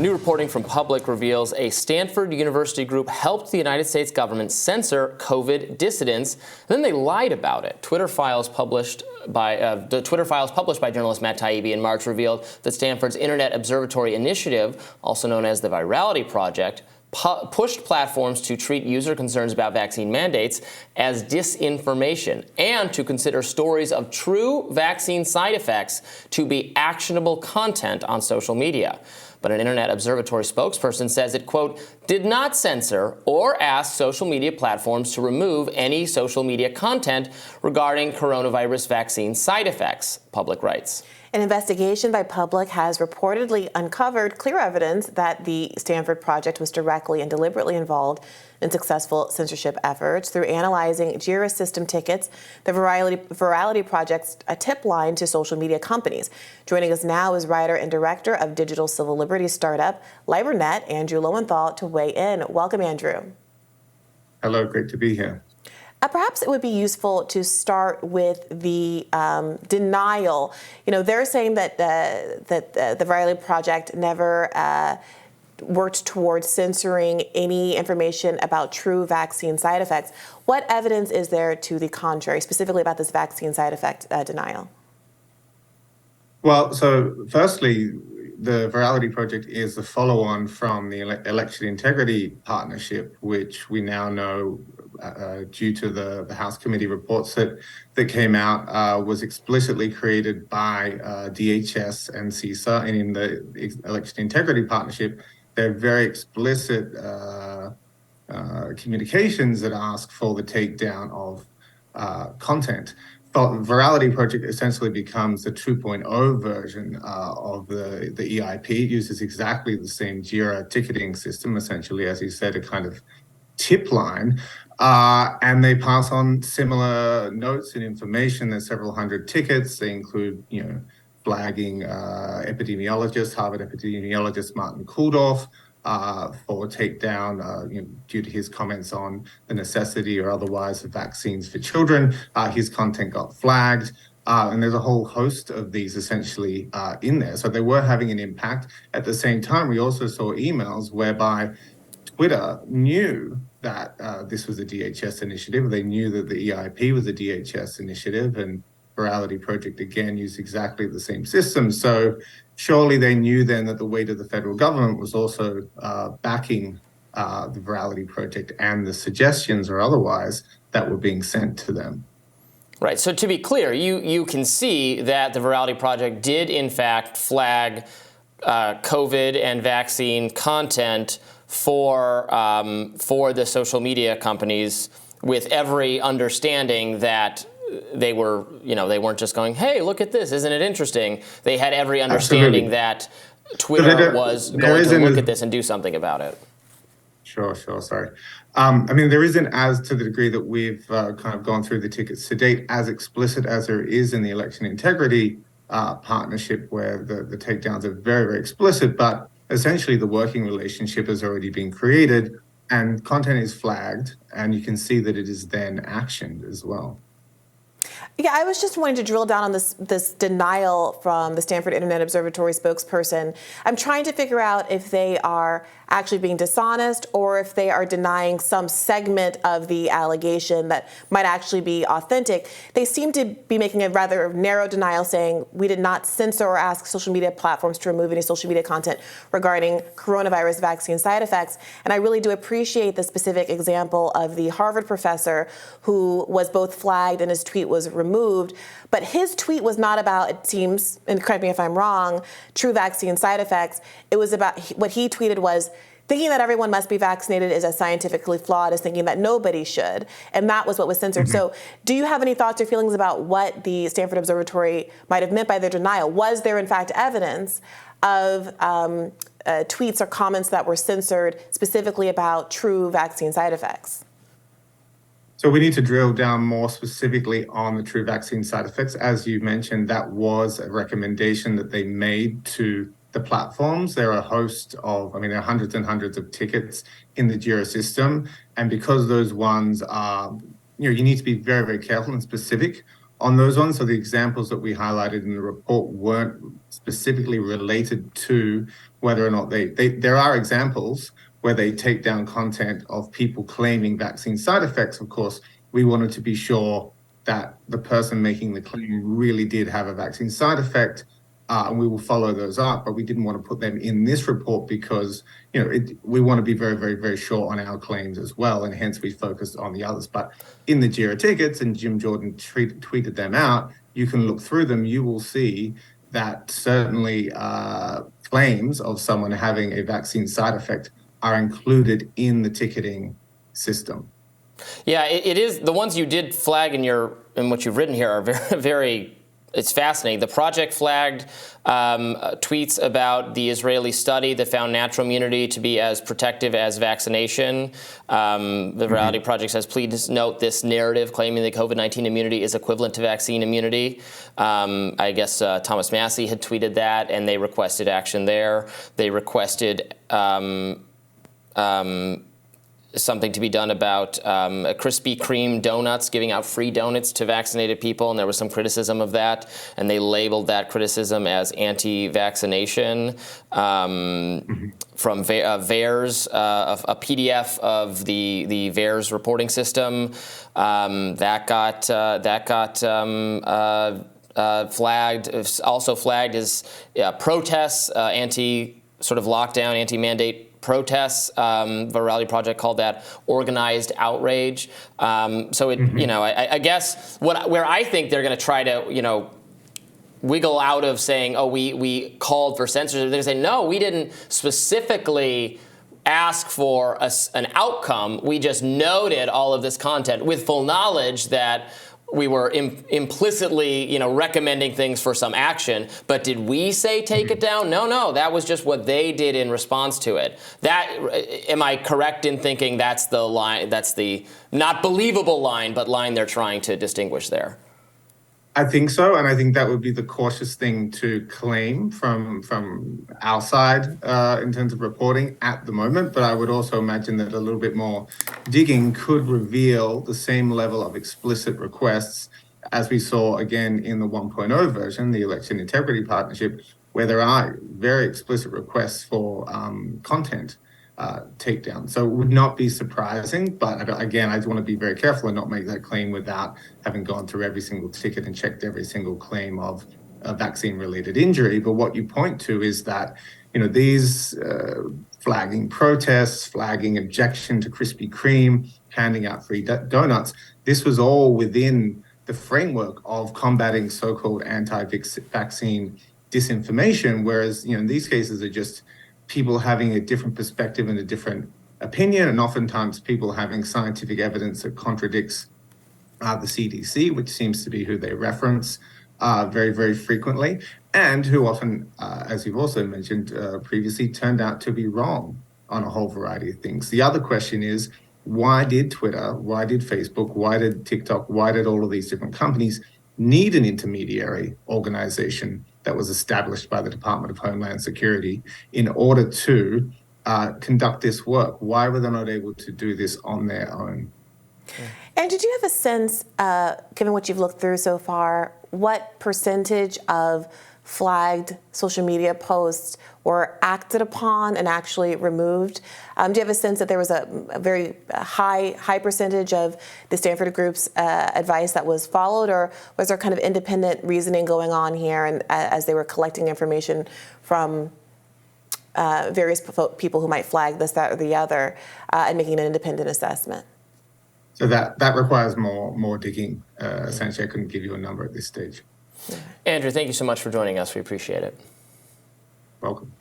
New reporting from Public reveals a Stanford University group helped the United States government censor COVID dissidents. Then they lied about it. Twitter files published by journalist Matt Taibbi in March revealed that Stanford's Internet Observatory initiative, also known as the Virality Project, pushed platforms to treat user concerns about vaccine mandates as disinformation and to consider stories of true vaccine side effects to be actionable content on social media. But an Internet Observatory spokesperson says it, quote, did not censor or ask social media platforms to remove any social media content regarding coronavirus vaccine side effects, Public writes. An investigation by Public has reportedly uncovered clear evidence that the Stanford project was directly and deliberately involved in successful censorship efforts. Through analyzing JIRA system tickets, the Virality Project's a tip line to social media companies. Joining us now is writer and director of digital civil liberties startup Libernet, Andrew Lowenthal, to weigh in. Welcome, Andrew. Hello, great to be here. Perhaps it would be useful to start with the denial. You know, they're saying that the Virality Project never worked towards censoring any information about true vaccine side effects. What evidence is there to the contrary, specifically about this vaccine side effect denial? Well, so firstly, the Virality Project is the follow-on from the Election Integrity Partnership, which we now know, due to the House Committee reports that came out, was explicitly created by DHS and CISA. And in the Election Integrity Partnership, there are very explicit communications that ask for the takedown of content. Virality Project essentially becomes the 2.0 version of the EIP. It uses exactly the same JIRA ticketing system, essentially, as you said, a kind of tip line. And they pass on similar notes and information. There's several hundred tickets. They include, flagging epidemiologist, Harvard epidemiologist Martin Kulldorff, for takedown due to his comments on the necessity or otherwise of vaccines for children. His content got flagged. And there's a whole host of these essentially in there. So they were having an impact. At the same time, we also saw emails whereby Twitter knew that this was a DHS initiative. They knew that the EIP was a DHS initiative, and Virality Project, again, used exactly the same system. So surely they knew then that the weight of the federal government was also backing the Virality Project and the suggestions or otherwise that were being sent to them. Right. So to be clear, you can see that the Virality Project did, in fact, flag COVID and vaccine content for the social media companies, with every understanding that they weren't just going, hey, look at this, isn't it interesting? They had every understanding that Twitter was going to look at this and do something about it. Sure, sorry. There isn't, as to the degree that we've kind of gone through the tickets to date, as explicit as there is in the Election Integrity Partnership, where the takedowns are very, very explicit, but essentially the working relationship has already been created and content is flagged, and you can see that it is then actioned as well. Yeah, I was just wanting to drill down on this denial from the Stanford Internet Observatory spokesperson. I'm trying to figure out if they are actually being dishonest or if they are denying some segment of the allegation that might actually be authentic. They seem to be making a rather narrow denial, saying we did not censor or ask social media platforms to remove any social media content regarding coronavirus vaccine side effects. And I really do appreciate the specific example of the Harvard professor who was both flagged and his tweet was removed. But his tweet was not about, it seems, and correct me if I'm wrong, true vaccine side effects. It was about, what he tweeted was, thinking that everyone must be vaccinated is as scientifically flawed as thinking that nobody should. And that was what was censored. Mm-hmm. So do you have any thoughts or feelings about what the Stanford Observatory might have meant by their denial? Was there, in fact, evidence of tweets or comments that were censored specifically about true vaccine side effects? So we need to drill down more specifically on the true vaccine side effects. As you mentioned, that was a recommendation that they made to the platforms. There are a host of, there are hundreds and hundreds of tickets in the JIRA system. And because those ones are, you need to be very, very careful and specific on those ones. So the examples that we highlighted in the report weren't specifically related to whether or not there are examples where they take down content of people claiming vaccine side effects. Of course, we wanted to be sure that the person making the claim really did have a vaccine side effect, and we will follow those up. But we didn't want to put them in this report because, we want to be very, very, very sure on our claims as well, and hence we focused on the others. But in the JIRA tickets, and Jim Jordan tweeted them out, you can look through them. You will see that certainly claims of someone having a vaccine side effect are included in the ticketing system. Yeah, it is. The ones you did flag in what you've written here are very, very. It's fascinating. The project flagged tweets about the Israeli study that found natural immunity to be as protective as vaccination. The Virality Project says, please note this narrative claiming that COVID-19 immunity is equivalent to vaccine immunity. I guess Thomas Massey had tweeted that, and they requested action there. They requested something to be done about Krispy Kreme donuts, giving out free donuts to vaccinated people, and there was some criticism of that, and they labeled that criticism as anti-vaccination. From VAERS, a PDF of the VAERS reporting system that got flagged. Also flagged as protests, sort of lockdown, anti-mandate protests. Virality Project called that organized outrage. I guess where I think they're going to try to, wiggle out of saying, oh, we called for censorship. They're going to say, no, we didn't specifically ask for an outcome. We just noted all of this content with full knowledge that we were implicitly, recommending things for some action. But did we say take it down? No, that was just what they did in response to it. Am I correct in thinking that's the line? That's the not believable line, but line they're trying to distinguish there? I think so, and I think that would be the cautious thing to claim from our side in terms of reporting at the moment. But I would also imagine that a little bit more digging could reveal the same level of explicit requests as we saw again in the 1.0 version, the Election Integrity Partnership, where there are very explicit requests for content takedown. So it would not be surprising, but again, I want to be very careful and not make that claim without having gone through every single ticket and checked every single claim of a vaccine-related injury. But what you point to is that, these flagging protests, flagging objection to Krispy Kreme, handing out free donuts, this was all within the framework of combating so-called anti-vaccine disinformation, whereas, in these cases are just people having a different perspective and a different opinion, and oftentimes people having scientific evidence that contradicts the CDC, which seems to be who they reference very, very frequently, and who often, as you've also mentioned previously, turned out to be wrong on a whole variety of things. The other question is, why did Twitter, why did Facebook, why did TikTok, why did all of these different companies need an intermediary organization that was established by the Department of Homeland Security in order to conduct this work? Why were they not able to do this on their own? And did you have a sense, given what you've looked through so far, what percentage of flagged social media posts were acted upon and actually removed? Do you have a sense that there was a very high percentage of the Stanford group's advice that was followed, or was there kind of independent reasoning going on here, and as they were collecting information from various people who might flag this, that, or the other, and making an independent assessment? So that requires more digging. Essentially, I couldn't give you a number at this stage. Andrew, thank you so much for joining us. We appreciate it. Welcome.